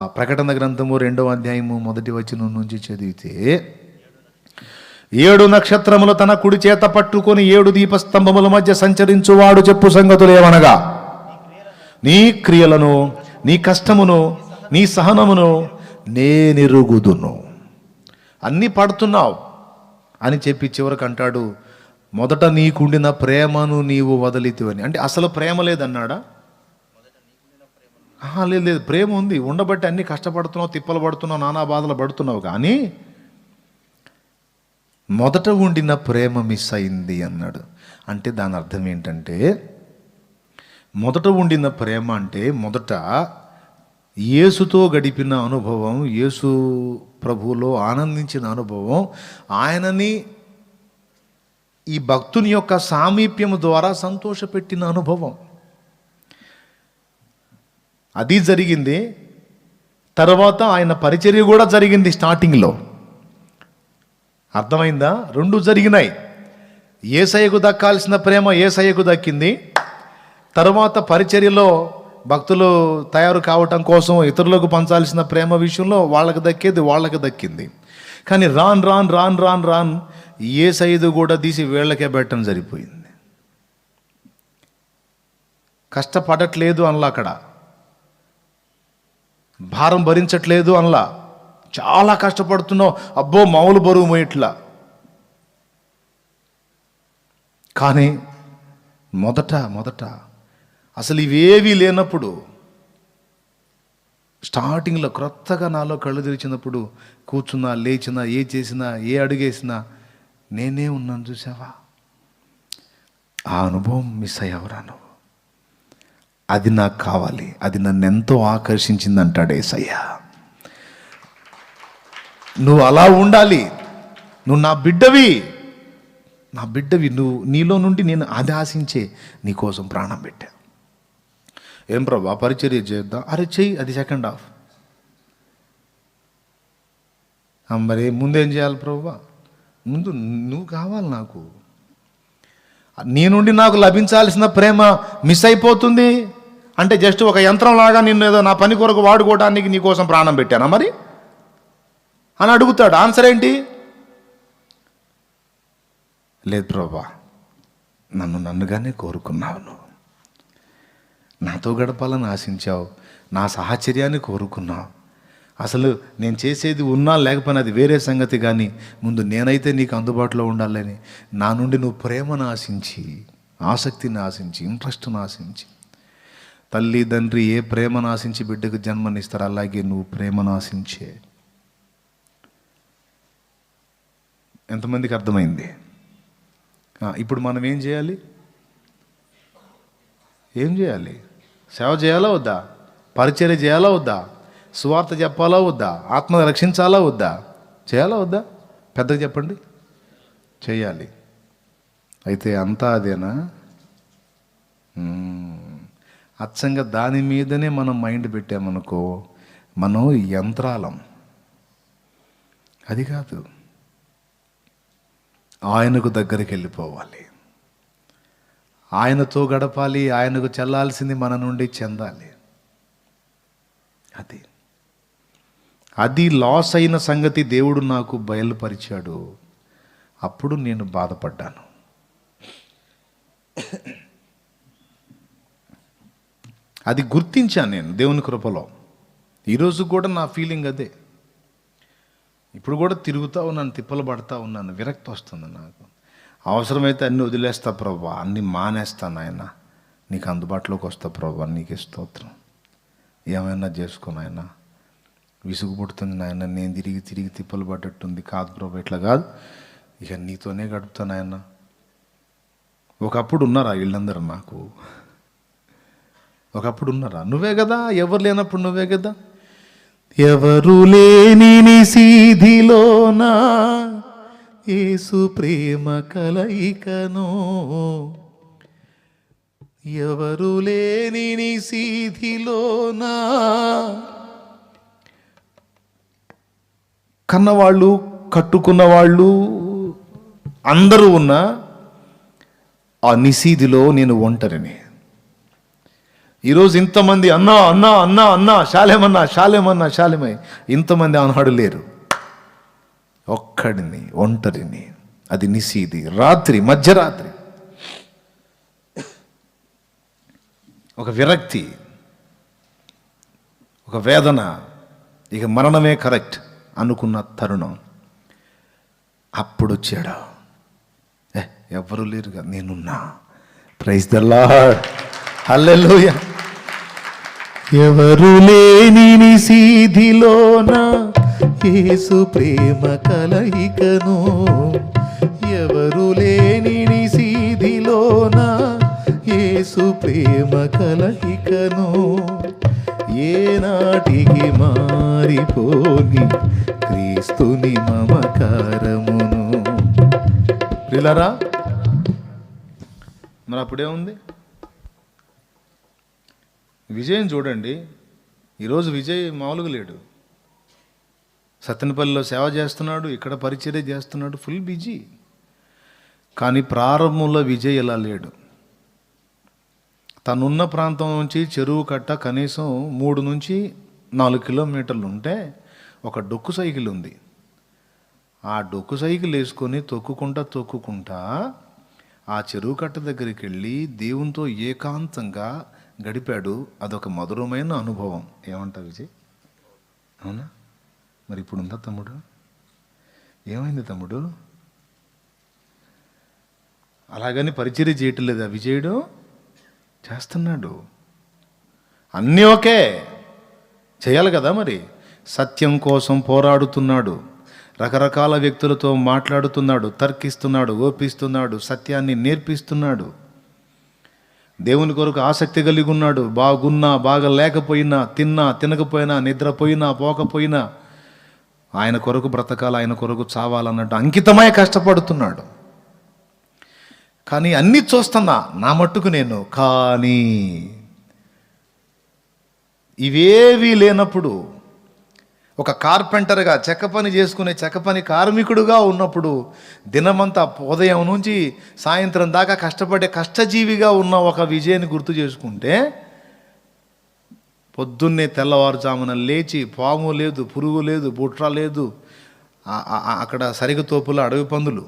ప్రకటన గ్రంథము 2వ అధ్యాయము 1వ వచనం నుంచి చదివితే, 7 నక్షత్రములు తన కుడి చేత పట్టుకొని 7 దీపస్తంభముల మధ్య సంచరించువాడు చెప్పు సంగతులు ఏమనగా, నీ క్రియలను, నీ కష్టమును, నీ సహనమును నేనెరుగుదును. అన్నీ పడుతున్నావు అని చెప్పి చివరికి అంటాడు, మొదట నీకుండిన ప్రేమను నీవు వదిలితివని. అంటే అసలు ప్రేమ లేదన్నాడా? లేదు, ప్రేమ ఉంది, ఉండబట్టి అన్నీ కష్టపడుతున్నావు, తిప్పలు పడుతున్నావు, నానా బాధలు పడుతున్నావు, కానీ మొదట ఉండిన ప్రేమ మిస్ అయింది అన్నాడు. అంటే దాని అర్థం ఏంటంటే, మొదట ఉండిన ప్రేమ అంటే మొదట యేసుతో గడిపిన అనుభవం, యేసు ప్రభువులో ఆనందించిన అనుభవం, ఆయనని ఈ భక్తుని యొక్క సామీప్యము ద్వారా సంతోషపెట్టిన అనుభవం, అది జరిగింది. తర్వాత ఆయన పరిచర్య కూడా జరిగింది స్టార్టింగ్లో. అర్థమైందా? రెండు జరిగినాయి. యేసయ్యకు దక్కాల్సిన ప్రేమ యేసయ్యకు దక్కింది. తర్వాత పరిచర్యలో భక్తులు తయారు కావటం కోసం ఇతరులకు పంచాల్సిన ప్రేమ విషయంలో వాళ్ళకి దక్కింది. కానీ రాన్ యేసయ్యది కూడా తీసి వీళ్ళకే పెట్టడం సరిపోయింది. కష్టపడట్లేదు అనలా, అక్కడ భారం భరించట్లేదు అనలా, చాలా కష్టపడుతున్నావు, అబ్బో మామూలు బరువు మోయట్లా. కానీ మొదట అసలు ఇవేవీ లేనప్పుడు, స్టార్టింగ్లో క్రొత్తగా నాలో కళ్ళు తెరిచినప్పుడు, కూర్చున్నా, లేచినా, ఏ చేసినా, ఏ అడుగేసినా నేనే ఉన్నాను. చూసావా? ఆ అనుభవం మిస్ అయ్యావురా నువ్వు. అది నాకు కావాలి, అది నన్ను ఎంతో ఆకర్షించింది అంటాడు యేసయ్య. నువ్వు అలా ఉండాలి, నువ్వు నా బిడ్డవి, నువ్వు, నీలో నుండి నేను అది ఆశించే నీకోసం ప్రాణం పెట్టా. ఏం ప్రభా పరిచర్య చేద్దాం, అరే చెయ్యి, అది సెకండ్ హాఫ్. మరి ముందేం చేయాలి ప్రభా? ముందు నువ్వు కావాలి నాకు, నీ నుండి నాకు లభించాల్సిన ప్రేమ మిస్ అయిపోతుంది. అంటే జస్ట్ ఒక యంత్రంలాగా నిన్ను ఏదో నా పని కొరకు వాడుకోవడానికి నీకోసం ప్రాణం పెట్టానా మరి అని అడుగుతాడు. ఆన్సర్ ఏంటి? లేదు ప్రభా, నన్నుగానే కోరుకున్నావు, నువ్వు నాతో గడపాలని ఆశించావు, నా సాహచర్యాన్ని కోరుకున్నావు. అసలు నేను చేసేది ఉన్నా లేకపోయినా అది వేరే సంగతి, కానీ ముందు నేనైతే నీకు అందుబాటులో ఉండాలని నా నుండి నువ్వు ప్రేమను ఆశించి, ఆసక్తిని ఆశించి, ఇంట్రెస్ట్ను ఆశించి, తల్లి తండ్రి ఏ ప్రేమను ఆశించి బిడ్డకు జన్మనిస్తారు, అలాగే నువ్వు ప్రేమను ఆశించే. ఎంతమందికి అర్థమైంది? ఇప్పుడు మనం ఏం చేయాలి? సేవ చేయాలా వద్దా? పరిచర్య చేయాలా వద్దా? సువార్త చెప్పాలా వద్దా? ఆత్మ రక్షించాలా వద్దా? చేయాలా వద్దా? పెద్దగా చెప్పండి. చేయాలి. అయితే అంతా అదేనా? అచ్చంగా దాని మీదనే మనం మైండ్ పెట్టామనుకో, మనం యంత్రాలం. అది కాదు, ఆయనకు దగ్గరికి వెళ్ళిపోవాలి, ఆయనతో గడపాలి, ఆయనకు చెల్లాల్సింది మన నుండి చెందాలి. అది లాస్ అయిన సంగతి దేవుడు నాకు బయలుపరిచాడు. అప్పుడు నేను బాధపడ్డాను. అది గుర్తించాను నేను దేవుని కృపలో. ఈరోజు కూడా నా ఫీలింగ్ అదే. ఇప్పుడు కూడా తిరుగుతూ ఉన్నాను, తిప్పలు పడతా ఉన్నాను, విరక్తి వస్తుంది నాకు. అవసరమైతే అన్నీ వదిలేస్తా ప్రభా, అన్నీ మానేస్తాను ఆయన, నీకు అందుబాటులోకి వస్తా ప్రభా, నీకు స్తోత్రం, ఏమైనా చేసుకోను ఆయన, విసుగు పుడుతుంది నాయన, నేను తిరిగి తిప్పలు పడ్డట్టుంది. కాదు ప్రభా, ఇట్లా కాదు, ఇక నీతోనే గడుపుతాను ఆయన. ఒకప్పుడు ఉన్నారా వీళ్ళందరూ? నాకు ఒకప్పుడు ఉన్నారా? నువ్వే కదా, ఎవరు లేనప్పుడు నువ్వే కదా. ఎవరు లేని నిశీధిలోనా యేసు ప్రేమ కలయికను, ఎవరు లేని నిశీధిలోనా. కన్నవాళ్ళు, కట్టుకున్న వాళ్ళు అందరూ ఉన్న ఆ నిశీధిలో నేను ఒంటరిని. ఈరోజు ఇంతమంది అన్నా అన్నా అన్నా అన్నా శాలేమన్నా శాలేమన్నా శాలేమై ఇంతమంది ఆనాడు లేరు. ఒక్కడిని, ఒంటరిని, అది నిశీది, రాత్రి, మధ్యరాత్రి, ఒక విరక్తి, ఒక వేదన, ఇక మరణమే కరెక్ట్ అనుకున్న తరుణం. అప్పుడు వచ్చాడు. ఎవరు లేరుగా, నేనున్నా. ప్రైజ్ ద లార్డ్, హల్లెలూయా. ఎవరు లేని నిశీధిలోన యేసు ప్రేమ కలయికను, ఎవరు లేని నిశీధిలోన యేసు ప్రేమ కలయికను, ఏనాటికి మారిపోని క్రీస్తుని మమకారమును. ప్రియులారా, మరి అప్పుడే ఉంది విజయం. చూడండి, ఈరోజు విజయ్ మామూలుగా లేడు. సత్తెనపల్లిలో సేవ చేస్తున్నాడు, ఇక్కడ పరిచర్య చేస్తున్నాడు, ఫుల్ బిజీ. కానీ ప్రారంభంలో విజయ్ ఇలా లేడు. తనున్న ప్రాంతం నుంచి చెరువు కట్ట కనీసం 3 నుంచి 4 కిలోమీటర్లు ఉంటే ఒక డొక్కు సైకిల్ ఉంది. ఆ డొక్కు సైకిల్ వేసుకొని తొక్కుకుంటా ఆ చెరువు కట్ట దగ్గరికి వెళ్ళి దేవునితో ఏకాంతంగా గడిపాడు. అదొక మధురమైన అనుభవం. ఏమంటావు విజయ్? అవునా? మరి ఇప్పుడు ఉందా తమ్ముడు? ఏమైంది తమ్ముడు? అలాగని పరిచర్య చేయటం లేదా విజయుడు? చేస్తున్నాడు. అన్నీ ఓకే, చేయాలి కదా. మరి సత్యం కోసం పోరాడుతున్నాడు, రకరకాల వ్యక్తులతో మాట్లాడుతున్నాడు, తర్కిస్తున్నాడు, ఓపిస్తున్నాడు, సత్యాన్ని నేర్పిస్తున్నాడు, దేవుని కొరకు ఆసక్తి కలిగి ఉన్నాడు. బాగున్నా బాగా లేకపోయినా, తిన్నా తినకపోయినా, నిద్రపోయినా పోకపోయినా ఆయన కొరకు బ్రతకాలి, ఆయన కొరకు చావాలన్నట్టు అంకితమై కష్టపడుతున్నాడు. కానీ అన్నీ చూస్తున్నా, నా మట్టుకు నేను. కానీ ఇవేవీ లేనప్పుడు, ఒక కార్పెంటర్గా చెక్క పని చేసుకునే చెక్క పని కార్మికుడుగా ఉన్నప్పుడు, దినమంతా ఉదయం నుంచి సాయంత్రం దాకా కష్టపడే కష్టజీవిగా ఉన్న ఒక విజయాన్ని గుర్తు చేసుకుంటే, పొద్దున్నే తెల్లవారుజామున లేచి, పాము లేదు, పురుగు లేదు, బుట్ర లేదు, అక్కడ సరిగతోపుల అడవి పందులు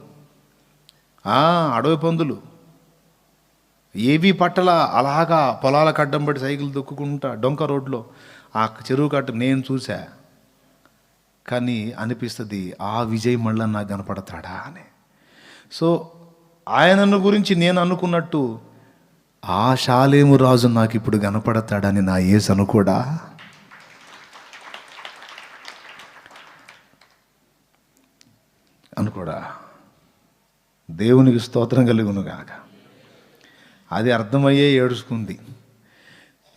ఏవి పట్టల అలాగా పొలాలకు అడ్డం పడి సైకిల్ దొక్కుకుంటా డొంక రోడ్లో ఆ చెరువు కట్ట నేను చూసా. కానీ అనిపిస్తుంది, ఆ విజయ్ మళ్ళా నాకు కనపడతాడా అని. సో ఆయనను గురించి నేను అనుకున్నట్టు ఆ షాలేము రాజు నాకు ఇప్పుడు కనపడతాడని నా యేసు అనుకోడా? అనుకోడా? దేవునికి స్తోత్రం కలుగునుగాక. అది అర్థమయ్యే ఏడుచుకుంది.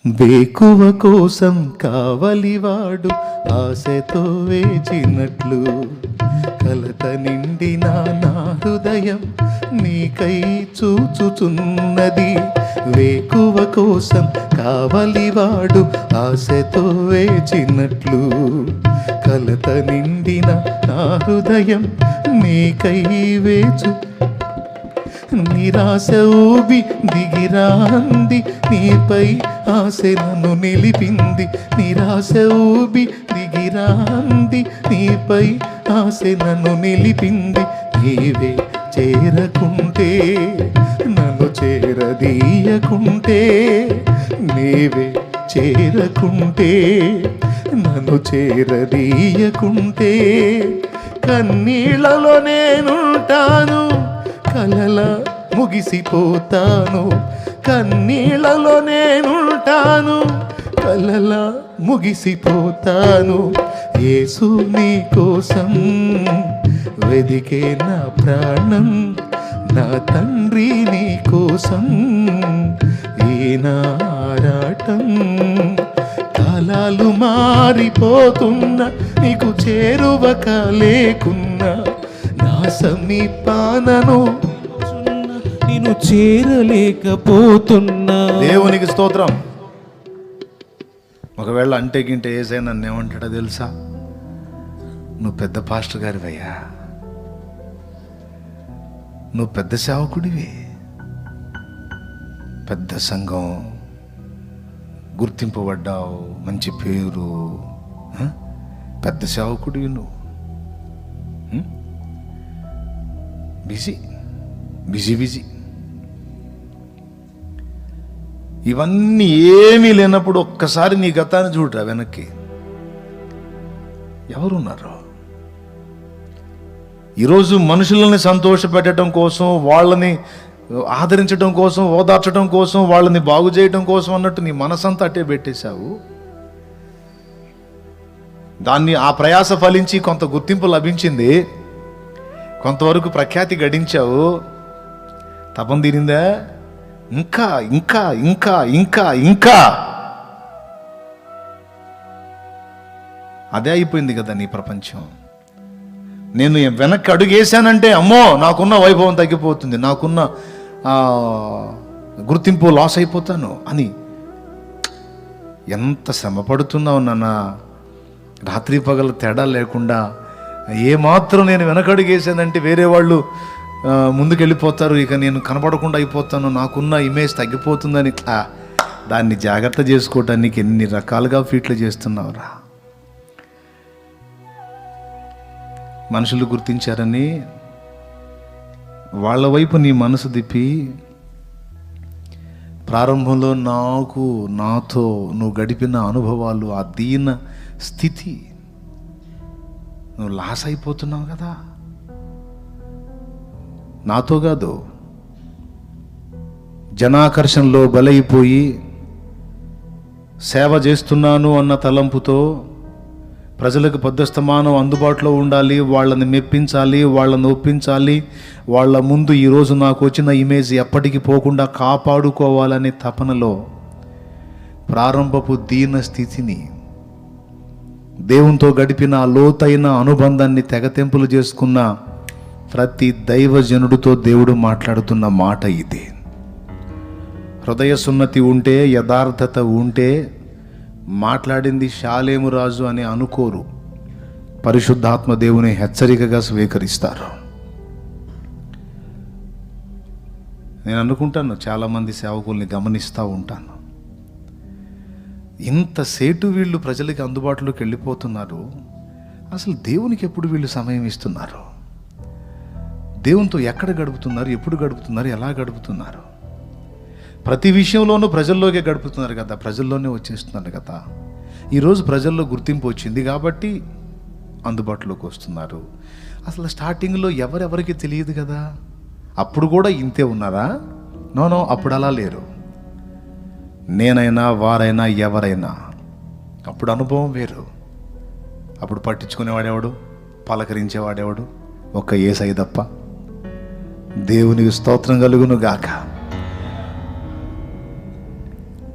వేకువ కోసం కావలివాడు ఆశతో వేచినట్లు, కలత నిండిన నా హృదయం నీకై చూచుచున్నది. వేకువ కోసం కావలివాడు ఆశతో వేచినట్లు, కలత నిండిన నా హృదయం నీకై వేచు. నిరాశ ఊబి దిగిరాంది, నీపై ఆశ నన్ను నిలిపింది. నిరాశ ఊబి దిగిరాంది, నీపై ఆశ నన్ను నిలిపింది. నీవే చేరకుంటే, నన్ను చేరదీయకుంటే, నీవే చేరకుంటే, నన్ను చేరదీయకుంటే, కన్నీళ్లలో నేనుంటాను, కలలా ముగిసిపోతాను. కన్నీళ్లలో నేనుంటాను, కలలా ముగిసిపోతాను. యేసు నీ కోసం వెదికే నా ప్రాణం, నా తండ్రి నీ కోసం ఈ నా ఆరాటం. కాలాలు మారిపోతున్నా, నీకు చేరువక లేకున్నా, నా సమీపానను నేను చేరలేకపోతున్నా. దేవునికి స్తోత్రం. ఒకవేళ అంటే గింటే ఏసై నన్ను ఏమంటాడో తెలుసా? నువ్వు పెద్ద పాస్టర్ గారివయ్యా, నువ్వు పెద్ద సేవకుడివి, పెద్ద సంఘం, గుర్తింపబడ్డావు, మంచి పేరు, పెద్ద సేవకుడివి నువ్వు. Busy busy busy. ఇవన్నీ ఏమీ లేనప్పుడు ఒక్కసారి నీ గతాన్ని చూడరా వెనక్కి. ఎవరున్నారు? ఈరోజు మనుషులని సంతోషపెట్టడం కోసం, వాళ్ళని ఆదరించడం కోసం, ఓదార్చడం కోసం, వాళ్ళని బాగు చేయడం కోసం అన్నట్టు నీ మనసంతా అట్టే పెట్టేశావు. దాన్ని ఆ ప్రయాస ఫలించి కొంత గుర్తింపు లభించింది, కొంతవరకు ప్రఖ్యాతి గడించావు. తపం తీరిందా? ఇంకా ఇంకా ఇంకా ఇంకా ఇంకా అదే అయిపోయింది కదా నీ ప్రపంచం. నేను వెనక్కి అడుగేశానంటే అమ్మో నాకున్న వైభవం తగ్గిపోతుంది, నాకున్న గుర్తింపు లాస్ అయిపోతాను అని. ఎంత శ్రమ పడుతున్నావు నాన్న, రాత్రి పగల తేడా లేకుండా. ఏమాత్రం నేను వెనకడుగేసానంటే వేరే వాళ్ళు ముందుకెళ్ళిపోతారు, ఇక నేను కనపడకుండా అయిపోతాను, నాకున్న ఇమేజ్ తగ్గిపోతుందని దాన్ని జాగ్రత్త చేసుకోవటానికి ఎన్ని రకాలుగా ఫీట్లు చేస్తున్నావురా. మనుషులు గుర్తించారని వాళ్ళ వైపు నీ మనసు తిప్పి, ప్రారంభంలో నాతో నువ్వు గడిపిన అనుభవాలు, ఆ దీన స్థితి, నువ్వు లాస్ అయిపోతున్నావు కదా. నాతో కాదు, జనాకర్షణలో బలైపోయి సేవ చేస్తున్నాను అన్న తలంపుతో ప్రజలకు పొద్దస్తమానం అందుబాటులో ఉండాలి, వాళ్ళని మెప్పించాలి, వాళ్ళని ఒప్పించాలి, వాళ్ళ ముందు ఈరోజు నాకు వచ్చిన ఇమేజ్ ఎప్పటికీ పోకుండా కాపాడుకోవాలనే తపనలో ప్రారంభపు దీన స్థితిని, దేవునితో గడిపిన లోతైన అనుబంధాన్ని తెగతెంపులు చేసుకున్న ప్రతి దైవజనుడితో దేవుడు మాట్లాడుతున్న మాట ఇది. హృదయ సున్నతి ఉంటే, యథార్థత ఉంటే మాట్లాడింది షాలేము రాజు అని అనుకోరు, పరిశుద్ధాత్మ దేవుని హెచ్చరికగా స్వీకరిస్తారు. నేను అనుకుంటాను, చాలామంది సేవకుల్ని గమనిస్తూ ఉంటాను, ఇంతసేటు వీళ్ళు ప్రజలకి అందుబాటులోకి వెళ్ళిపోతున్నారు, అసలు దేవునికి ఎప్పుడు వీళ్ళు సమయం ఇస్తున్నారు? దేవునితో ఎక్కడ గడుపుతున్నారు, ఎప్పుడు గడుపుతున్నారు, ఎలా గడుపుతున్నారు? ప్రతి విషయంలోనూ ప్రజల్లోకే గడుపుతున్నారు కదా, ప్రజల్లోనే వచ్చేస్తున్నారు కదా. ఈరోజు ప్రజల్లో గుర్తింపు వచ్చింది కాబట్టి అందుబాటులోకి వస్తున్నారు. అసలు స్టార్టింగ్లో ఎవరెవరికి తెలియదు కదా, అప్పుడు కూడా ఇంతే ఉన్నారా? నో, అప్పుడు అలా లేరు. నేనైనా వారైనా ఎవరైనా అప్పుడు అనుభవం వేరు. అప్పుడు పట్టించుకునేవాడేవాడు, పలకరించేవాడేవాడు? ఒక్క యేసయ్య తప్ప. దేవునికి స్తోత్రం కలుగును గాక.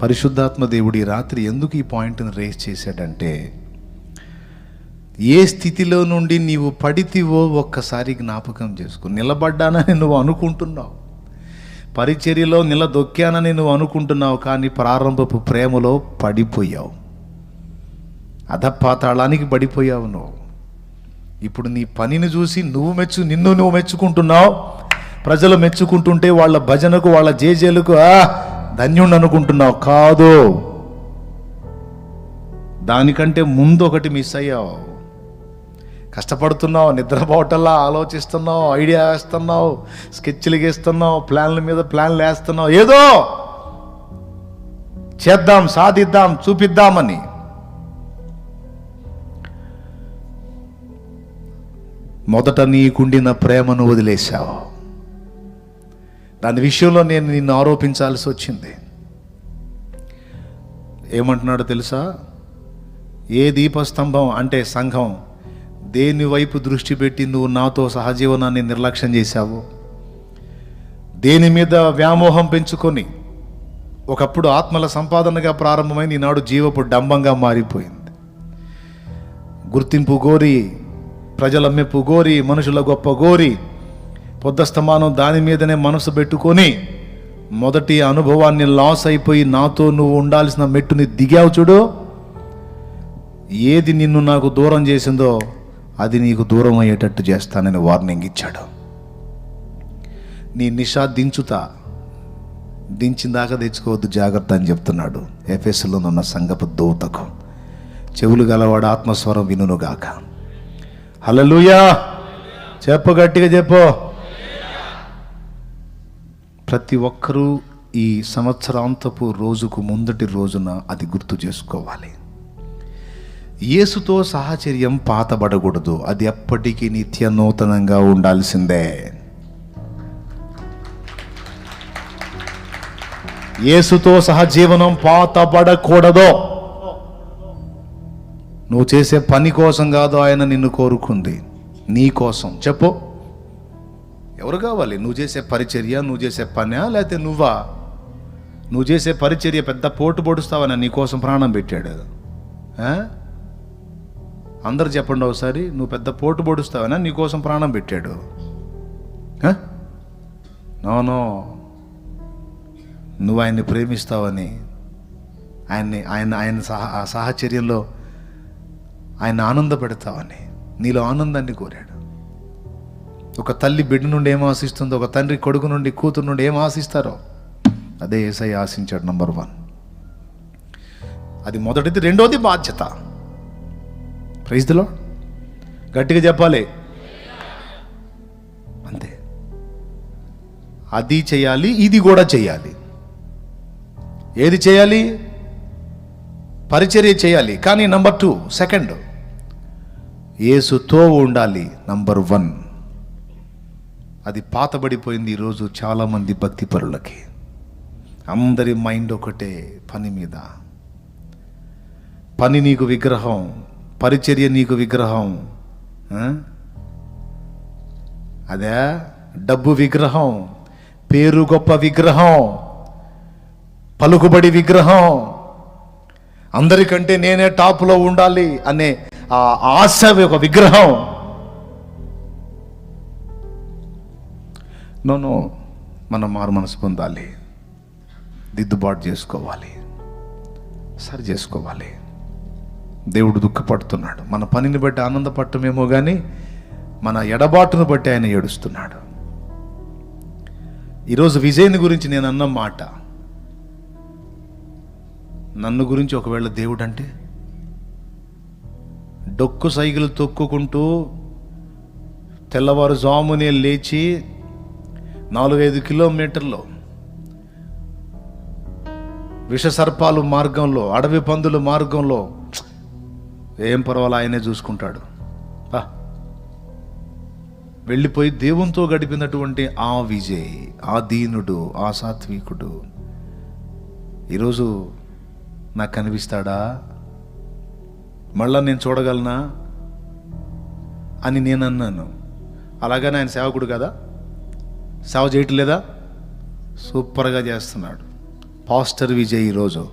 పరిశుద్ధాత్మ దేవుడు ఈ రాత్రి ఎందుకు ఈ పాయింట్ని రేస్ చేశాడంటే, ఏ స్థితిలో నుండి నీవు పడితివో ఒక్కసారి జ్ఞాపకం చేసుకో. నిలబడ్డానని నువ్వు అనుకుంటున్నావు, పరిచర్యలో నిలదొక్కానని నువ్వు అనుకుంటున్నావు, కానీ ప్రారంభపు ప్రేమలో పడిపోయావు, అధపాతాళానికి పడిపోయావు నువ్వు. ఇప్పుడు నీ పనిని చూసి నిన్ను నువ్వు మెచ్చుకుంటున్నావు. ప్రజలు మెచ్చుకుంటుంటే వాళ్ళ భజనకు, వాళ్ళ జేజేలకు ధన్యుణ్ణి అనుకుంటున్నావు. కాదు, దానికంటే ముందు ఒకటి మిస్ అయ్యావు. కష్టపడుతున్నావు, నిద్రపోవటల్లా ఆలోచిస్తున్నావు, ఐడియా వేస్తున్నావు, స్కెచ్లు గీస్తున్నావు, ప్లాన్ల మీద ప్లాన్లు వేస్తున్నావు, ఏదో చేద్దాం, సాధిద్దాం, చూపిద్దామని. మొదట నీకుండిన ప్రేమను వదిలేశావు. దాని విషయంలో నేను నిన్ను ఆరోపించాల్సి వచ్చింది. ఏమంటున్నాడో తెలుసా? ఏ దీపస్తంభం అంటే సంఘం, దేని వైపు దృష్టి పెట్టి నువ్వు నాతో సహజీవనాన్ని నిర్లక్ష్యం చేశావు, దేని మీద వ్యామోహం పెంచుకొని ఒకప్పుడు ఆత్మల సంపాదనగా ప్రారంభమైంది, ఈనాడు జీవపు డంబంగా మారిపోయింది. గుర్తింపు గోరి, ప్రజల మెప్పు గోరి, మనుషుల గొప్ప గోరి, పొద్దస్తమానం దాని మీదనే మనసు పెట్టుకొని మొదటి అనుభవాన్ని లాస్ అయిపోయి నాతో నువ్వు ఉండాల్సిన మెట్టుని దిగావు చూడు. ఏది నిన్ను నాకు దూరం చేసిందో అది నీకు దూరం అయ్యేటట్టు చేస్తానని వార్నింగ్ ఇచ్చాడు. నీ నిషా దించుతా, దించిన దాకా తెచ్చుకోవద్దు, జాగ్రత్త అని చెప్తున్నాడు ఎఫెసులో ఉన్న సంఘపు దూతకు. చెవులు గలవాడు ఆత్మస్వరం వినుగాక. హల్లెలూయా. చెప్పు, గట్టిగా చెప్పు. ప్రతి ఒక్కరూ ఈ సంవత్సరాంతపు రోజుకు ముందటి రోజున అది గుర్తు చేసుకోవాలి. యేసుతో సాహచర్యం పాతబడకూడదు, అది ఎప్పటికీ నిత్య నూతనంగా ఉండాల్సిందే. యేసుతో సహజీవనం పాతబడకూడదు. నువ్వు చేసే పని కోసం కాదు ఆయన నిన్ను కోరుకుంది, నీ కోసం. చెప్పు, ఎవరు కావాలి? నువ్వు చేసే పరిచర్య, నువ్వు చేసే పనా, లేకపోతే నువ్వా? నువ్వు చేసే పరిచర్య పెద్ద పోటు పొడుస్తావని నీ కోసం ప్రాణం పెట్టాడు. అందరు చెప్పండి ఒకసారి, నువ్వు పెద్ద పోటు పొడుస్తావనా నీ కోసం ప్రాణం పెట్టాడు? నో, నువ్వు ఆయన్ని ప్రేమిస్తావని, ఆయన సాహచర్యంలో ఆయన ఆనంద పెడతావని, నీలో ఆనందాన్ని కోరాడు. ఒక తల్లి బిడ్డ నుండి ఏం ఆశిస్తుందో, ఒక తండ్రి కొడుకు నుండి, కూతురు నుండి ఏం ఆశిస్తారో అదే యేసయ్య ఆశించాడు. నంబర్ 1 అది మొదటిది. రెండోది బాధ్యత. Praise the Lord. గట్టిగా చెప్పాలి. అంతే, అది చేయాలి, ఇది కూడా చేయాలి. ఏది చేయాలి? పరిచర్య చేయాలి. కానీ నంబర్ 2, సెకండ్, యేసుతో ఉండాలి. నంబర్ 1 అది పాతబడిపోయింది ఈరోజు చాలామంది భక్తి పరులకి. అందరి మైండ్ ఒకటే, పని మీద. పని నీకు విగ్రహం, పరిచర్య నీకు విగ్రహం. అదే డబ్బు విగ్రహం, పేరు గొప్ప విగ్రహం, పలుకుబడి విగ్రహం, అందరికంటే నేనే టాప్లో ఉండాలి అనే ఆ ఆశ ఒక విగ్రహం. నో, మనం మారు మనసు పొందాలి, దిద్దుబాటు చేసుకోవాలి, సరి చేసుకోవాలి. దేవుడు దుఃఖపడుతున్నాడు. మన పనిని బట్టి ఆనందపడటమేమో కానీ మన ఎడబాటును బట్టి ఆయన ఏడుస్తున్నాడు. ఈరోజు విజయ్ని గురించి నేను అన్న మాట, నన్ను గురించి ఒకవేళ దేవుడు అంటే, డొక్కు సైకిల్ తొక్కుకుంటూ తెల్లవారుజామునే లేచి 4-5 కిలోమీటర్లు విషసర్పాలు మార్గంలో, అడవి పందుల మార్గంలో, ఏం పర్వాలా ఆయనే చూసుకుంటాడు. వెళ్ళిపోయి దేవునితో గడిపినటువంటి ఆ విజయ్, ఆ దీనుడు, ఆ సాత్వికుడు ఈరోజు నాకు కనిపిస్తాడా? మళ్ళా నేను చూడగలనా అని నేను అన్నాను. అలాగని ఆయన సేవకుడు కదా, సేవ చేయట్లేదా? సూపర్గా చేస్తున్నాడు. పాస్టర్ విజయ్ ఈరోజు,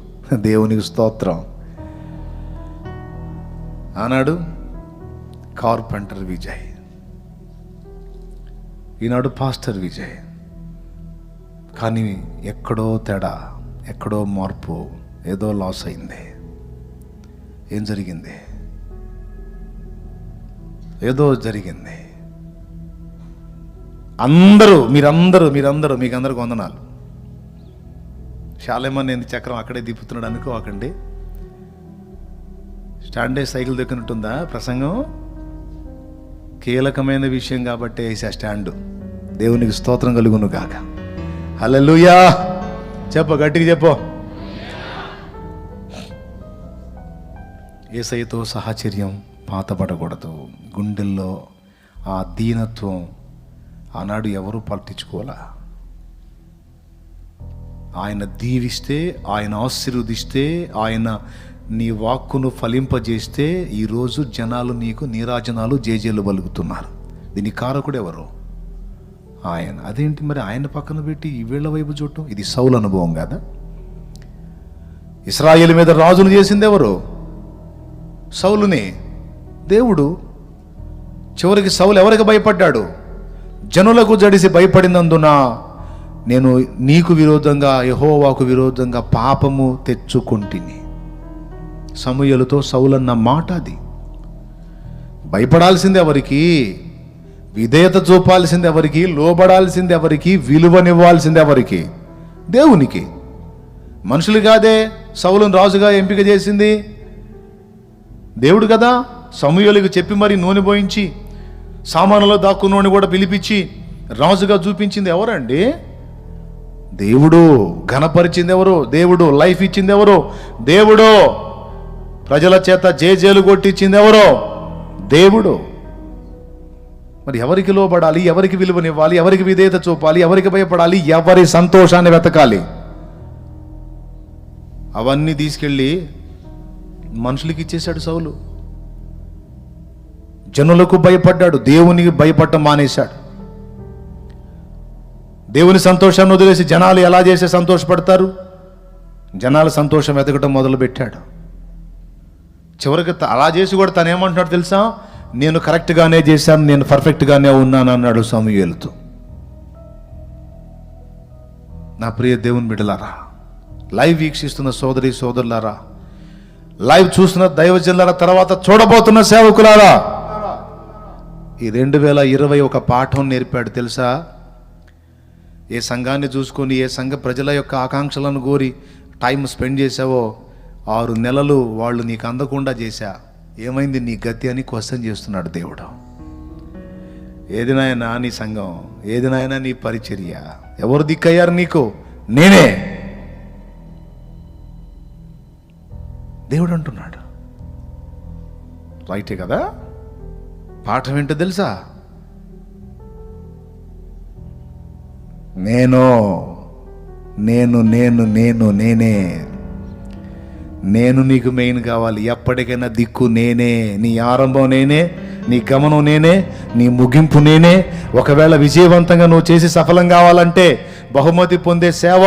దేవునికి స్తోత్రం. ఆనాడు కార్పెంటర్ విజయ్, ఈనాడు పాస్టర్ విజయ్. కానీ ఎక్కడో తేడా, ఎక్కడో మార్పు, ఏదో లాస్ అయింది. ఏం జరిగింది? ఏదో జరిగింది. మీరందరూ మీకు అందరికి వందనాలు. శాలేమన్ ఏంది చక్రం అక్కడే దిప్పుతున్నాడు అనుకోకండి. స్టాండే సైకిల్ దొక్కినట్టుందా ప్రసంగం? కీలకమైన విషయం కాబట్టి వేసా స్టాండు. దేవునికి స్తోత్రం కలుగును గాక. హల్లెలూయా. చెప్పు, గట్టిగా చెప్పు. యేసయ్యతో సాహచర్యం పాతబడకూడదు. గుండెల్లో ఆ దీనత్వం ఆనాడు ఎవరు పట్టించుకోవాలా. ఆయన దీవిస్తే, ఆయన ఆశీర్వదిస్తే, ఆయన నీ వాక్కును ఫలింపజేస్తే ఈరోజు జనాలు నీకు నీరాజనాలు జేజేలు పలుకుతున్నారు. దీని కారకుడు ఎవరు? ఆయన. అదేంటి మరి ఆయన పక్కన పెట్టి ఈ వీళ్ళ వైపు చూడటం? ఇది సౌలు అనుభవం కాదా? ఇశ్రాయేలు మీద రాజును చేసింది ఎవరు? సౌలుని. దేవుడు. చివరికి సౌలు ఎవరికి భయపడ్డాడు? జనులకు జడిసి భయపడినందున నేను నీకు విరోధంగా, యెహోవాకు విరోధంగా పాపము తెచ్చుకొంటిని. సమూయేలుతో సౌలన్న మాట అది. భయపడాల్సింది ఎవరికి? విధేయత చూపాల్సింది ఎవరికి? లోబడాల్సింది ఎవరికి? విలువనివ్వాల్సింది ఎవరికి? దేవునికి. మనుషులు కాదే సౌలును రాజుగా ఎంపిక చేసింది, దేవుడు కదా. సమూయేలుకు చెప్పి మరి నూనె పోయించి సామానులో దాక్కున్నోని కూడా పిలిపించి రాజుగా చూపించింది ఎవరండి? దేవుడు. ఘనపరిచింది ఎవరు? దేవుడు. లైఫ్ ఇచ్చింది ఎవరు? దేవుడు. ప్రజల చేత జేజేలు కొట్టించింది ఎవరో? దేవుడు. మరి ఎవరికి లోబడాలి? ఎవరికి విలువనివ్వాలి? ఎవరికి విధేయత చూపాలి? ఎవరికి భయపడాలి? ఎవరి సంతోషాన్ని వెతకాలి? అవన్నీ తీసుకెళ్ళి మనుషులకి ఇచ్చేశాడు సౌలు. జనులకు భయపడ్డాడు, దేవునికి భయపడటం మానేశాడు. దేవుని సంతోషాన్ని వదిలేసి జనాలు ఎలా చేస్తే సంతోషపడతారు? జనాల సంతోషం వెతకటం మొదలుపెట్టాడు. చివరికి అలా చేసి కూడా తను ఏమంటున్నాడు తెలుసా? నేను కరెక్ట్గానే చేశాను, నేను పర్ఫెక్ట్గానే ఉన్నాను అన్నాడు సమూయేలుతో. నా ప్రియ దేవుని బిడ్డలారా, లైవ్ వీక్షిస్తున్న సోదరి సోదరులారా, లైవ్ చూస్తున్న దైవజనులారా, తర్వాత చూడబోతున్న సేవకులారా, ఈ 2020 ఒక పాఠం నేర్పాడు తెలుసా? ఏ సంఘాన్ని చూసుకొని ఏ సంఘ ప్రజల యొక్క ఆకాంక్షలను కోరి టైం స్పెండ్ చేసావో 6 నెలలు వాళ్ళు నీకు అందకుండా చేశా, ఏమైంది నీ గతి అని క్వశ్చన్ చేస్తున్నాడు దేవుడు. ఏది నాయనా నీ సంఘం? ఏది నాయనా నీ పరిచర్య? ఎవరు దిక్కయ్యారు నీకు? నేనే. దేవుడు అంటున్నాడు. రైటే కదా? పాఠం ఏంటో తెలుసా? నేనే. నేను నీకు మెయిన్ కావాలి. ఎప్పటికైనా దిక్కు నేనే. నీ ఆరంభం నేనే, నీ గమనం నేనే, నీ ముగింపు నేనే. ఒకవేళ విజయవంతంగా నువ్వు చేసి సఫలం కావాలంటే, బహుమతి పొందే సేవ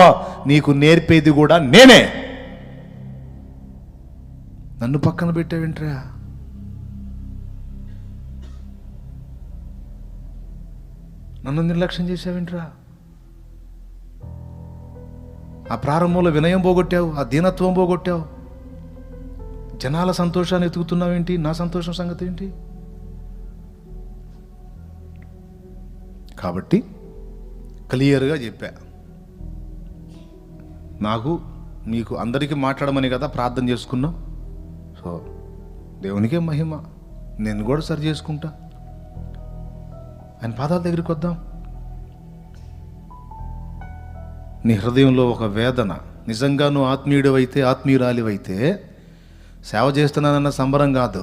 నీకు నేర్పేది కూడా నేనే. నన్ను పక్కన పెట్టావేంట్రా? నన్ను నిర్లక్ష్యం చేసావేంట్రా? ఆ ప్రారంభంలో వినయం పోగొట్టావు, ఆ దీనత్వం పోగొట్టావు. జనాల సంతోషాన్ని ఎతుకుతున్నావేంటి? నా సంతోషం సంగతి ఏంటి? కాబట్టి క్లియర్గా చెప్పా. నాకు మీకు అందరికీ మాట్లాడమని కదా ప్రార్థన చేసుకున్నాం. సో దేవునికే మహిమ. నేను కూడా సరి చేసుకుంటా. ఆయన పాదాల దగ్గరికి వద్దాం. నీ హృదయంలో ఒక వేదన, నిజంగా నువ్వు ఆత్మీయుడివైతే, ఆత్మీయురాలివైతే, సేవ చేస్తున్నానన్న సంబరం కాదు,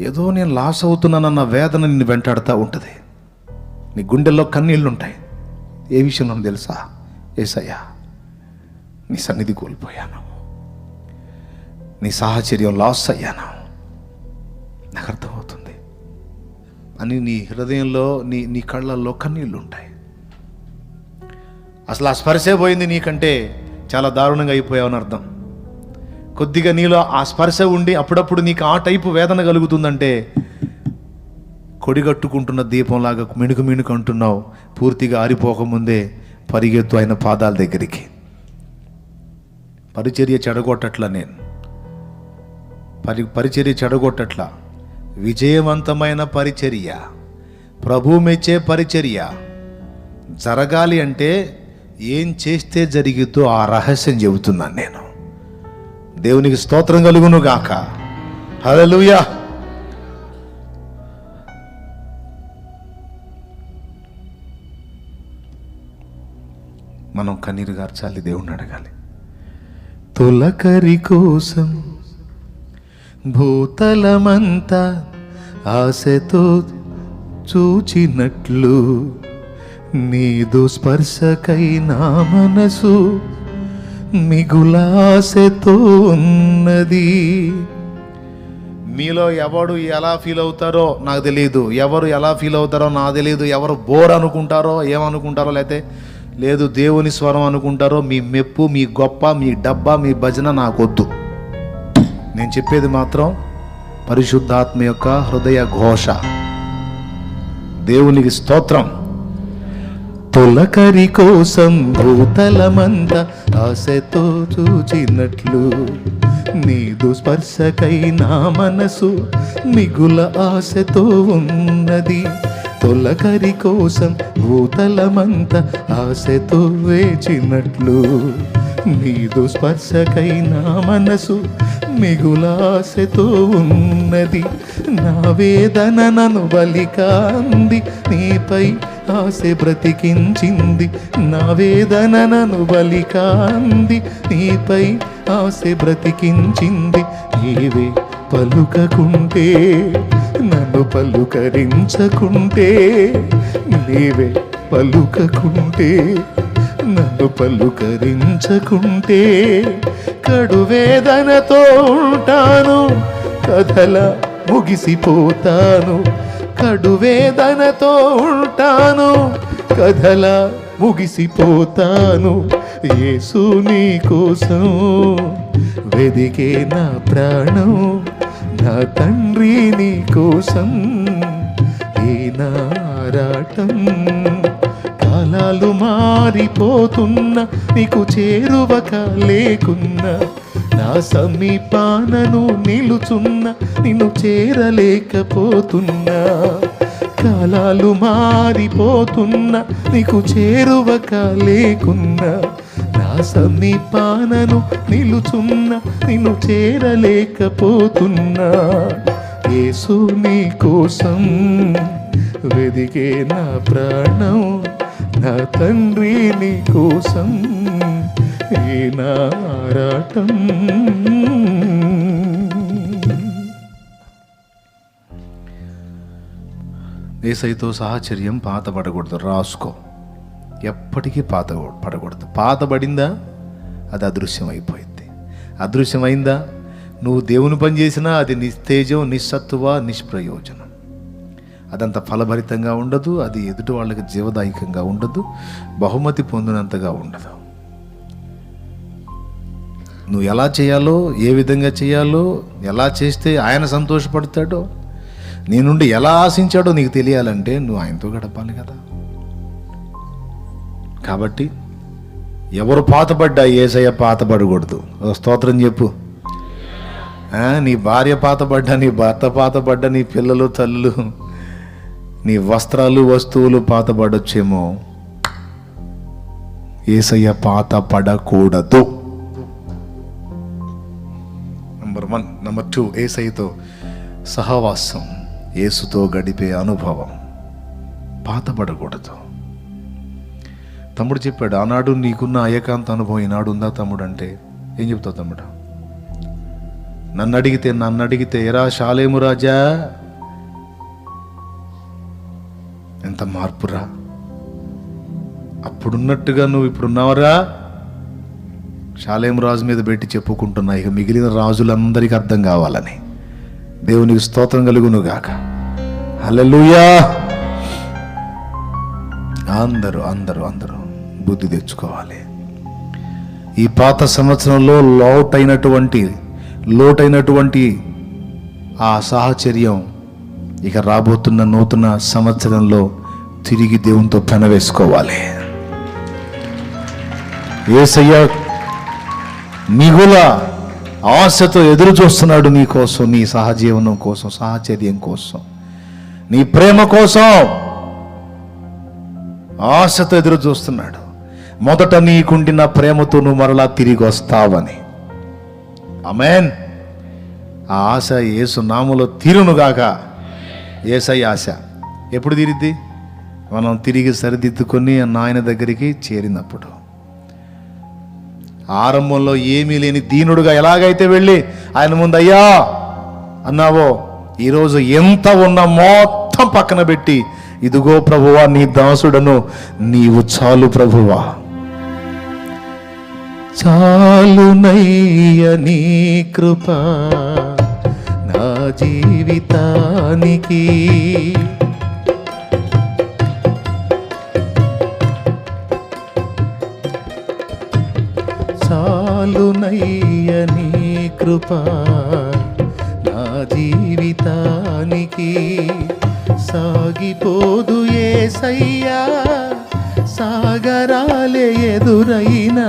ఏదో నేను లాస్ అవుతున్నానన్న వేదన నిన్ను వెంటాడుతూ ఉంటుంది. నీ గుండెల్లో కన్నీళ్ళు ఉంటాయి. ఏ విషయంలో తెలుసా? యేసయ్యా, నీ సన్నిధి కోల్పోయాను, నీ సాహచర్యం లాస్ అయ్యాను, నాకు అర్థమవుతుంది అని నీ హృదయంలో, నీ కళ్ళల్లో కన్నీళ్ళు ఉంటాయి. అసలు ఆ స్పర్శే పోయింది నీకంటే చాలా దారుణంగా అయిపోయావని అర్థం. కొద్దిగా నీలో ఆ స్పర్శ ఉండి అప్పుడప్పుడు నీకు ఆ టైపు వేదన కలుగుతుందంటే, కొడిగట్టుకుంటున్న దీపంలాగా మిణుకు అంటున్నావు. పూర్తిగా ఆరిపోకముందే పరిగెత్తు ఆయన పాదాల దగ్గరికి. పరిచర్య చెడగొట్టట్లా, నేను పరిచర్య చెడగొట్టట్లా. విజయవంతమైన పరిచర్య, ప్రభు మెచ్చే పరిచర్య జరగాలి అంటే ఏం చేస్తే జరిగిద్దో ఆ రహస్యం చెబుతున్నాను నేను. దేవునికి స్తోత్రం కలుగును గాక. హల్లెలూయా. మనం కన్నీరు గార్చాలి, దేవుణ్ణి అడగాలి. తొలకరి కోసం భూతలమంతా ఆశతో చూచినట్లు, నీదు స్పర్శకై నా మనసు మిగులాశతో ఉన్నది. మీలో ఎవడు ఎలా ఫీల్ అవుతారో నాకు తెలియదు, ఎవరు ఎలా ఫీల్ అవుతారో నాకు తెలియదు, ఎవరు బోర్ అనుకుంటారో ఏమనుకుంటారో, లేదు దేవుని స్వరం అనుకుంటారో, మీ మెప్పు, మీ గొప్ప, మీ డబ్బా, మీ భజన నాకొద్దు. నేను చెప్పేది మాత్రం పరిశుద్ధాత్మ యొక్క హృదయ ఘోష. దేవునికి స్తోత్రం. తొలకరి కోసం భూతలమంత ఆశతో చూచినట్లు, నీదు స్పర్శకై నా మనసు మిగుల ఆశతో ఉన్నది. తొలకరి కోసం భూతలమంత ఆశతో వేచినట్లు నీదు స్పర్శకై నా మనసు మిగులాశతో ఉన్నది. నా వేదన నన్ను బలికాంది, నీపై ఆశ బ్రతికించింది. నా వేదన నన్ను బలికాంది, నీపై ఆశ బ్రతికించింది. నీవే పలుకకుంటే, నన్ను పలుకరించకుంటే, నీవే పలుకకుంటే, నన్ను పలుకరించకుంటే, కడువేదనతో ఉంటాను, కథలా ముగిసిపోతాను. కడువేదనతో ఉంటాను, కథలా ముగిసిపోతాను. యేసు నీ కోసం వెదికే నా ప్రాణం, నా తండ్రి నీ కోసం ఈ నారాటం. కాలాలు మారిపోతున్నా, నీకు చేరువక లేకున్నా, నా సమీపానను నిలుచున్నా, నిన్ను చేరలేకపోతున్నా. కాలాలు మారిపోతున్నా, నీకు చేరువక లేకున్నా, నా సమీపానను నిలుచున్నా, నిన్ను చేరలేకపోతున్నా. యేసు నీ కోసం వెదికే నా ప్రాణం, నా తండ్రి నీ కోసం ఈ నారాటం. యేసయ్యతో సాహచర్యం పాతపడకూడదు. రాసుకో, ఎప్పటికీ పడకూడదు. పాతబడిందా అది అదృశ్యమైపోయింది. అదృశ్యమైందా నువ్వు దేవుని పని చేసినా అది నిస్తేజం, నిస్సత్తువ, నిష్ప్రయోజనం. అదంత ఫలభరితంగా ఉండదు, అది ఎదుటి వాళ్ళకి జీవదాయకంగా ఉండదు, బహుమతి పొందినంతగా ఉండదు. నువ్వు ఎలా చేయాలో, ఏ విధంగా చేయాలో, ఎలా చేస్తే ఆయన సంతోషపడతాడో, నీ నుండి ఎలా ఆశించాడో నీకు తెలియాలంటే నువ్వు ఆయనతో గడపాలి కదా. కాబట్టి ఎవరు పాతపడ్డా యేసయ్య పాతపడకూడదు. స్తోత్రం చెప్పు. నీ భార్య పాతపడ్డా, నీ భర్త పాతపడ్డా, నీ పిల్లలు, తల్లులు, నీ వస్త్రాలు, వస్తువులు పాతపడొచ్చేమో, యేసయ్య పాతపడకూడదు. నంబర్ 1. నంబర్ 2, యేసయ్యతో సహవాసం, యేసుతో గడిపే అనుభవం పాతపడకూడదు. తమ్ముడు చెప్పాడు, ఆనాడు నీకున్న ఏకాంత అనుభవం ఈనాడు ఉందా తమ్ముడు అంటే ఏం చెప్తావు తమ్ముడు? నన్ను అడిగితే ఎరా షాలేము రాజా, ఎంత మార్పురా, అప్పుడున్నట్టుగా నువ్వు ఇప్పుడున్నావరా? షాలేము రాజు మీద పెట్టి చెప్పుకుంటున్నా, ఇక మిగిలిన రాజులందరికీ అర్థం కావాలని. దేవునికి స్తోత్రం కలుగును గాక. హల్లెలూయా. అందరూ అందరూ అందరూ బుద్ధి తెచ్చుకోవాలి. ఈ పాత సంవత్సరంలో లోటైనటువంటి ఆ సాహచర్యం ఇక రాబోతున్న నూతన సంవత్సరంలో తిరిగి దేవునితో పెనవేసుకోవాలి. యేసయ్య మిగుల ఆశతో ఎదురు చూస్తున్నాడు నీ కోసం, నీ సహజీవనం కోసం, సాహచర్యం కోసం, నీ ప్రేమ కోసం ఆశతో ఎదురు చూస్తున్నాడు. మొదట నీకుండిన ప్రేమతో నువ్వు మరలా తిరిగి వస్తావని. ఆమేన్. ఆ ఆశ యేసు నామములో తీరునుగాక. యేసయ్య ఆశ ఎప్పుడు తీరిద్ది? మనం తిరిగి సరిదిద్దుకొని నాయన దగ్గరికి చేరినప్పుడు. ఆరంభంలో ఏమీ లేని దీనుడుగా ఎలాగైతే వెళ్ళి ఆయన ముందు అయ్యా అన్నావో, ఈరోజు ఎంత ఉన్నా మొత్తం పక్కన పెట్టి, ఇదిగో ప్రభువా నీ దాసుడను, నీవు చాలు ప్రభువా, చాలునయ్య నీ కృప నా జీవితానికి, చాలునయ్య నీ కృప నా జీవితానికి. సాగిపోదు యేసయ్యా సాగరాలే ఎదురైనా,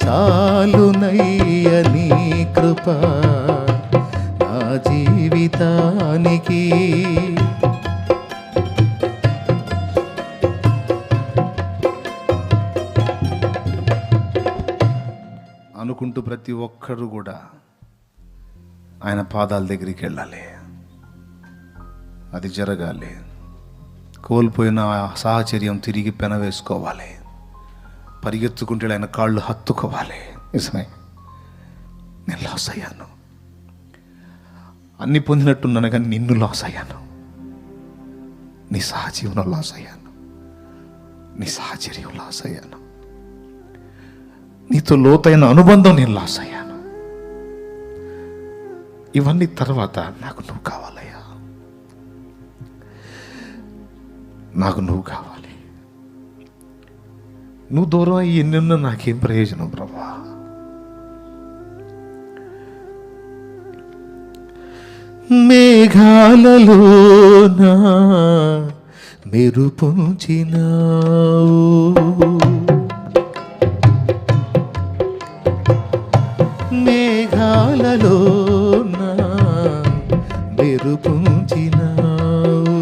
చాలునయ్య నీ కృప నా జీవితానికి. కోరుకుంటూ ప్రతి ఒక్కరు కూడా ఆయన పాదాల దగ్గరికి వెళ్ళాలి. అది జరగాలి. కోల్పోయిన సాహచర్యం తిరిగి పెనవేసుకోవాలి. పరిగెత్తుకుంటే ఆయన కాళ్ళు హత్తుకోవాలి. నిజమే, నేను లాస్ అయ్యాను, అన్ని పొందినట్టున్నాను కానీ నిన్ను లాస్ అయ్యాను, నీ సహజీవనం లాస్ అయ్యాను, నీ సాహచర్యం లాస్ అయ్యాను, నీతో లోతైన అనుబంధం నేను లాస్ అయ్యాను. ఇవన్నీ తర్వాత నాకు నువ్వు కావాలయ్యా, నాకు నువ్వు కావాలి. నువ్వు దూరం అయ్యి ఎన్నెన్నో నాకేం ప్రయోజనం ప్రభా. మేఘాలలోన మెరుపుంచినావు, మేఘాలలోన మెరుపుంచినావు,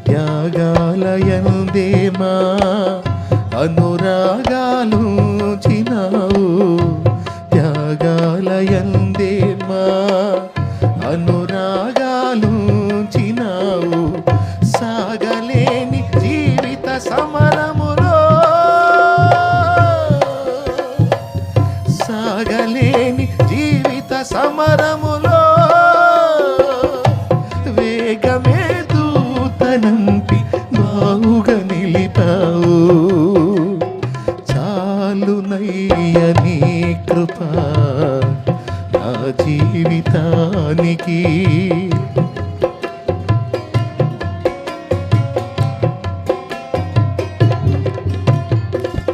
త్యాగాలయందేమా అనురాగాలుంచినావు, త్యాగాలయందేమా అనురాగాలుంచినావు, సాగలేని జీవిత సమరములో, సాగలేని జీవిత సమరములో వేగమే దూతనంపి బావుగా నిలిపావు. చాలునయ్య నీ కృప నా జీవితానికి,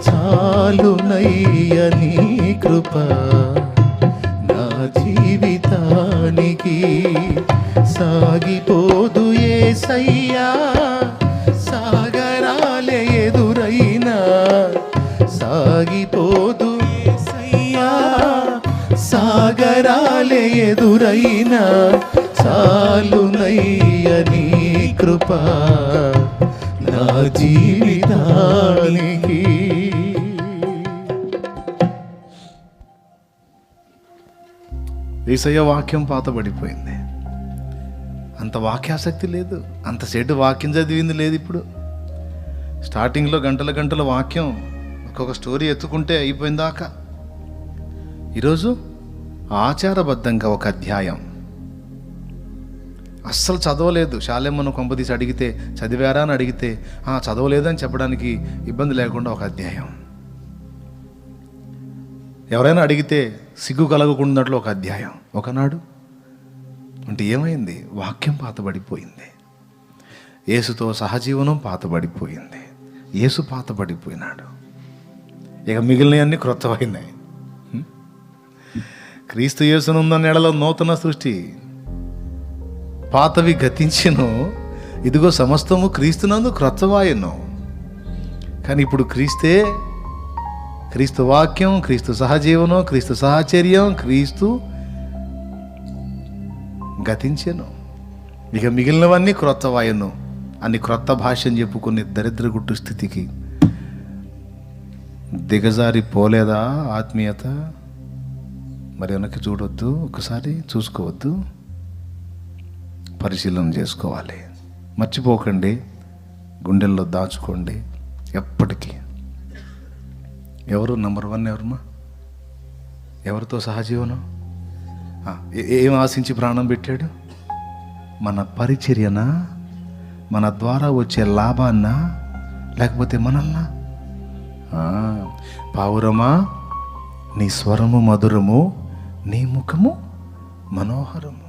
చాలునయ్య నీ కృప నా జీవితానికి. సాగిపోదు యేసయ్యా సాగరాలే ఎదురైనా, సాగిపోదు యేసయ్యా సాగరాలే ఎదురైనా, చాలునయ్య నీ కృప నా జీవితానికి. యేసయ్య వాక్యం పాతబడిపోయింది. అంత వాక్యాసక్తి లేదు, అంతసేటు వాక్యం చదివింది లేదు. ఇప్పుడు స్టార్టింగ్లో గంటల గంటల వాక్యం, ఒక్కొక్క స్టోరీ ఎత్తుకుంటే అయిపోయిందాకా. ఈరోజు ఆచారబద్ధంగా ఒక అధ్యాయం, అస్సలు చదవలేదు. శాలేమ్మను కొంపదీసి అడిగితే చదివారా అని అడిగితే చదవలేదని చెప్పడానికి ఇబ్బంది లేకుండా ఒక అధ్యాయం. ఎవరైనా అడిగితే సిగ్గు కలగకుండాట్లు ఒక అధ్యాయం. ఒకనాడు అంటే ఏమైంది? వాక్యం పాతబడిపోయింది, యేసుతో సహజీవనం పాతబడిపోయింది, యేసు పాతబడిపోయినాడు. ఇక మిగిలినవన్నీ క్రొత్తమైనాయి. క్రీస్తు యేసునున్న నెలలో నూతన సృష్టి, పాతవి గతించెను, ఇదిగో సమస్తము క్రీస్తునందు క్రొత్తవాయెను. కానీ ఇప్పుడు క్రీస్తే, క్రీస్తు వాక్యం, క్రీస్తు సహజీవనం, క్రీస్తు సహచర్యం, క్రీస్తు గతించెను, ఇక మిగిలినవన్నీ క్రొత్తవాయెను అని క్రొత్త భాషను చెప్పుకునే దరిద్రగుట్టు స్థితికి దిగజారి పోలేదా ఆత్మీయత? మరి వెనక్కి చూడొద్దు, ఒకసారి చూసుకోవద్దు, పరిశీలన చేసుకోవాలి. మర్చిపోకండి, గుండెల్లో దాచుకోండి ఎప్పటికీ. ఎవరు నంబర్ 1? ఎవరమ్మా? ఎవరితో సహజీవనం? ఏం ఆశించి ప్రాణం పెట్టాడు? మన పరిచర్యనా, మన ద్వారా వచ్చే లాభాన్నా, లేకపోతే మనల్నా? పావురమా నీ స్వరము మధురము, నీ ముఖము మనోహరము.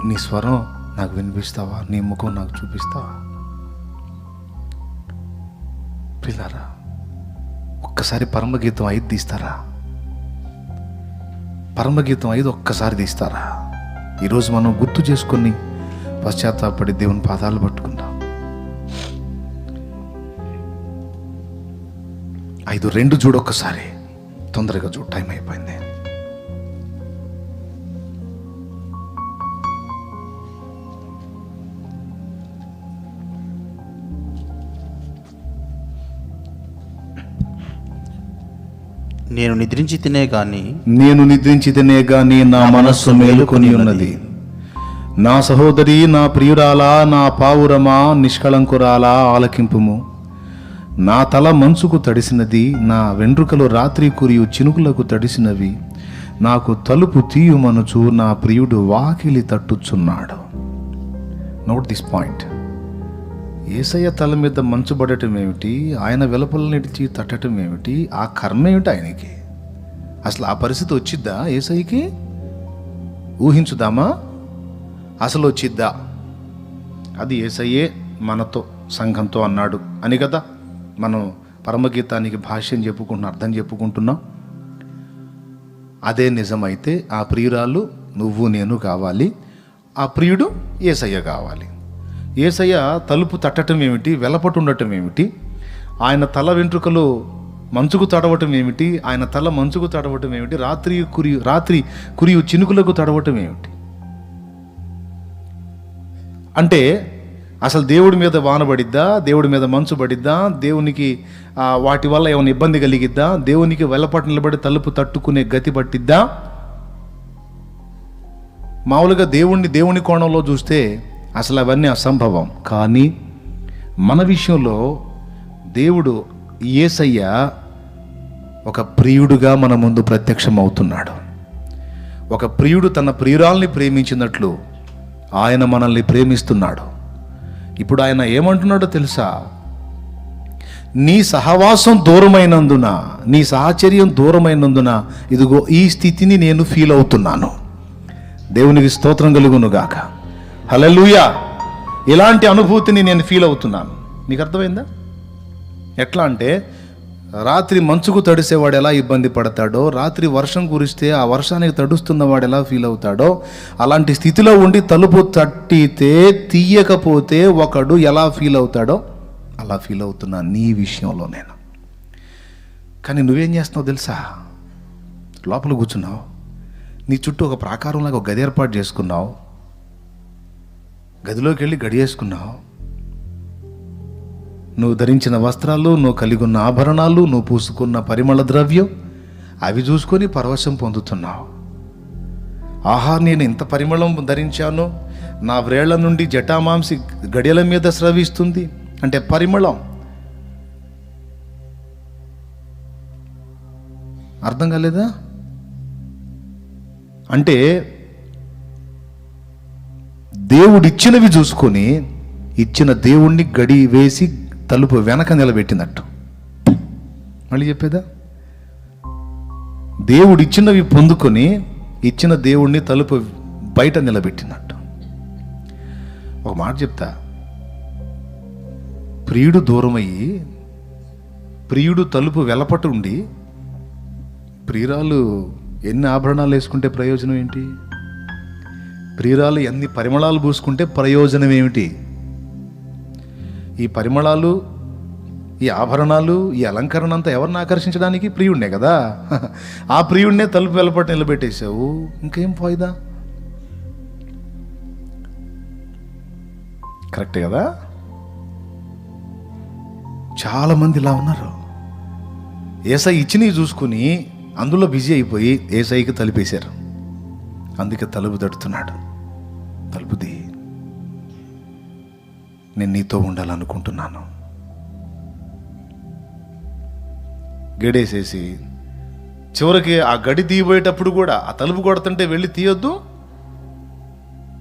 నీ స్వరం నాకు వినిపిస్తావా? నీ ముఖం నాకు చూపిస్తావా? పిల్లారా, ఒక్కసారి పరమగీతం 5 తీస్తారా? పరమగీతం 5 ఒక్కసారి తీస్తారా? ఈరోజు మనం గుర్తు చేసుకొని పశ్చాత్తాపడి దేవుని పాదాలు పట్టుకుందాం. 5:2 చూడొక్కసారి, తొందరగా చూడు, టైం అయిపోయింది. నేను నిద్రించితినే గాని నా మనస్సు మేలుకొని ఉన్నది. నా సహోదరి, నా ప్రియురాలా, నా పావురమా, నిష్కళంకురాలా, ఆలకింపుము. నా తల మంచుకు తడిసినది, నా వెంట్రుకలు రాత్రి కురియు చినుకులకు తడిసినవి. నాకు తలుపు తీయుమనుచు నా ప్రియుడు వాకిలి తట్టుచున్నాడు. Note this point. యేసయ్య తల మీద మంచు పడటం ఏమిటి, ఆయన వెలుపల నిడిచి తట్టడం ఏమిటి, ఆ కర్మ ఏమిటి ఆయనకి? అసలు ఆ పరిస్థితి వచ్చిద్దా యేసయ్యకి? ఊహించుదామా? అసలు వచ్చిద్దా? అది యేసయ్యే మనతో, సంఘంతో అన్నాడు అని కదా మనం పరమగీతానికి భాష్యం చెప్పుకుంటున్నాం, అర్థం చెప్పుకుంటున్నాం. అదే నిజమైతే ఆ ప్రియురాలు నువ్వు నేను కావాలి, ఆ ప్రియుడు యేసయ్య కావాలి. యేసయ్య తలుపు తట్టడం ఏమిటి, వెలపటు ఉండటం ఏమిటి, ఆయన తల వెంట్రుకలు మంచుకు తడవటం ఏమిటి, ఆయన తల మంచుకు తడవటం ఏమిటి, రాత్రి కురియు చినుకులకు తడవటం ఏమిటి? అంటే అసలు దేవుడి మీద వాన పడిద్దా, దేవుడి మీద మంచు పడిద్దా, దేవునికి వాటి వల్ల ఏమైనా ఇబ్బంది కలిగిద్దా, దేవునికి వెలపటు నిలబడి తలుపు తట్టుకునే గతి పట్టిద్దా? మామూలుగా దేవుని కోణంలో చూస్తే అసలు అవన్నీ అసంభవం. కానీ మన విషయంలో దేవుడు యేసయ్య ఒక ప్రియుడుగా మన ముందు ప్రత్యక్షం అవుతున్నాడు. ఒక ప్రియుడు తన ప్రియురాల్ని ప్రేమించినట్లు ఆయన మనల్ని ప్రేమిస్తున్నాడు. ఇప్పుడు ఆయన ఏమంటున్నాడో తెలుసా? నీ సహవాసం దూరమైనందున, నీ సాహచర్యం దూరమైనందున ఇదిగో ఈ స్థితిని నేను ఫీల్ అవుతున్నాను. దేవునికి స్తోత్రం కలుగునుగాక. హల్లెలూయా. ఇలాంటి అనుభూతిని నేను ఫీల్ అవుతున్నాను. మీకు అర్థమైందా? ఎట్లా అంటే, రాత్రి మంచుకు తడిసేవాడు ఎలా ఇబ్బంది పడతాడో, రాత్రి వర్షం కురిస్తే ఆ వర్షానికి తడుస్తున్నవాడు ఎలా ఫీల్ అవుతాడో, అలాంటి స్థితిలో ఉండి తలుపు తట్టితే తీయకపోతే ఒకడు ఎలా ఫీల్ అవుతాడో అలా ఫీల్ అవుతున్నా నీ విషయంలో నేను. కానీ నువ్వేం చేస్తున్నావు తెలుసా? లోపల కూర్చున్నావు, నీ చుట్టూ ఒక ప్రాకారంలాగా ఒక గది ఏర్పాటు చేసుకున్నావు, గదిలోకి వెళ్ళి గడియేసుకున్నావు. నువ్వు ధరించిన వస్త్రాలు, నువ్వు కలిగి ఉన్న ఆభరణాలు, నువ్వు పూసుకున్న పరిమళ ద్రవ్యం, అవి చూసుకొని పరవశం పొందుతున్నావు. ఆహా, నేను ఇంత పరిమళం ధరించాను, నా వ్రేళ్ల నుండి జటామాంసి గడియల మీద స్రవిస్తుంది అంటే పరిమళం. అర్థం కాలేదా? అంటే దేవుడిచ్చినవి చూసుకొని ఇచ్చిన దేవుణ్ణి గడి వేసి తలుపు వెనక నిలబెట్టినట్టు. మళ్ళీ చెప్పేదా? దేవుడిచ్చినవి పొందుకొని ఇచ్చిన దేవుణ్ణి తలుపు బయట నిలబెట్టినట్టు. ఒక మాట చెప్తా, ప్రియుడు దూరమయ్యి ప్రియుడు తలుపు వెలపటు ఉండి ప్రియురాలు ఎన్ని ఆభరణాలు వేసుకుంటే ప్రయోజనం ఏంటి? ప్రియురాలు ఎన్ని పరిమళాలు పూసుకుంటే ప్రయోజనం ఏమిటి? ఈ పరిమళాలు, ఈ ఆభరణాలు, ఈ అలంకరణ అంతా ఎవరిని ఆకర్షించడానికి? ప్రియుడినే కదా. ఆ ప్రియుడినే తలుపు వెలపట్టు నిలబెట్టేశావు, ఇంకేం ఫాయిదా? కరెక్ట్ కదా? చాలామంది ఇలా ఉన్నారు. ఏసై ఇచ్చినవి చూసుకుని అందులో బిజీ అయిపోయి ఏసైకి తలుపేశారు. అందుకే తలుపు తడుతున్నాడు. తలుపుది, నేను నీతో ఉండాలనుకుంటున్నాను. గడేసేసి చివరికి ఆ గడి తీయబోయేటప్పుడు కూడా, ఆ తలుపు కొడుతుంటే వెళ్ళి తీయొద్దు,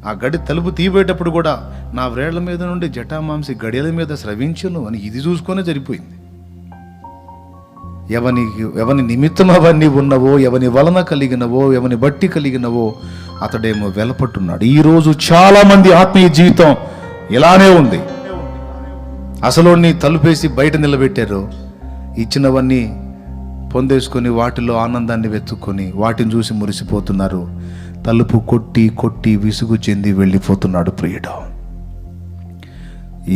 ఆ గడి తలుపు తీయబోయేటప్పుడు కూడా నా వ్రేళ్ల మీద నుండి జటామాంసి గడియల మీద స్రవించును అని ఇది చూసుకొనే సరిపోయింది. ఎవని నిమిత్తం అవన్నీ ఉన్నవో, ఎవని వలన కలిగినవో, ఎవని బట్టి కలిగినవో అతడేమో వెలపట్టున్నాడు. ఈరోజు చాలా మంది ఆత్మీయ జీవితం ఇలానే ఉంది. అసలు తలుపేసి బయట నిలబెట్టారు, ఇచ్చినవన్నీ పొందేసుకొని వాటిలో ఆనందాన్ని వెతుక్కొని వాటిని చూసి మురిసిపోతున్నారు. తలుపు కొట్టి కొట్టి విసుగు చెంది వెళ్ళిపోతున్నాడు ప్రియుడు.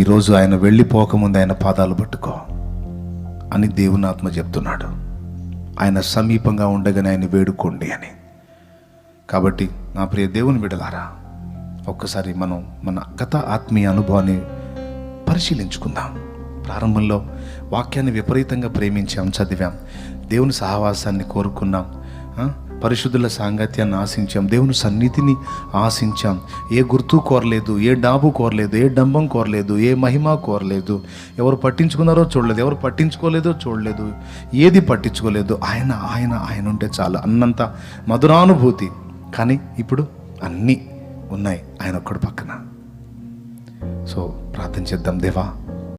ఈరోజు ఆయన వెళ్ళిపోకముందు ఆయన పాదాలు పట్టుకో అని దేవుని ఆత్మ చెప్తున్నాడు. ఆయన సమీపంగా ఉండగానే ఆయన వేడుకోండి అని. కాబట్టి నా ప్రియ దేవుని బిడ్డలారా, ఒక్కసారి మనం మన గత ఆత్మీయ అనుభవాన్ని పరిశీలించుకుందాం. ప్రారంభంలో వాక్యాన్ని విపరీతంగా ప్రేమించాం, చదివాం. దేవుని సహవాసాన్ని కోరుకున్నాం, పరిశుద్ధుల సాంగత్యాన్ని ఆశించాం, దేవుని సన్నిధిని ఆశించాం. ఏ గుర్తు కోరలేదు, ఏ డాబు కోరలేదు, ఏ డంబం కోరలేదు, ఏ మహిమ కోరలేదు. ఎవరు పట్టించుకున్నారో చూడలేదు, ఎవరు పట్టించుకోలేదో చూడలేదు, ఏది పట్టించుకోలేదు. ఆయన ఆయన ఆయన ఉంటే చాలు అన్నంత మధురానుభూతి. కానీ ఇప్పుడు అన్నీ ఉన్నాయి ఆయన ఒక్కడి పక్కన. సో ప్రార్థన చేద్దాం. దేవా,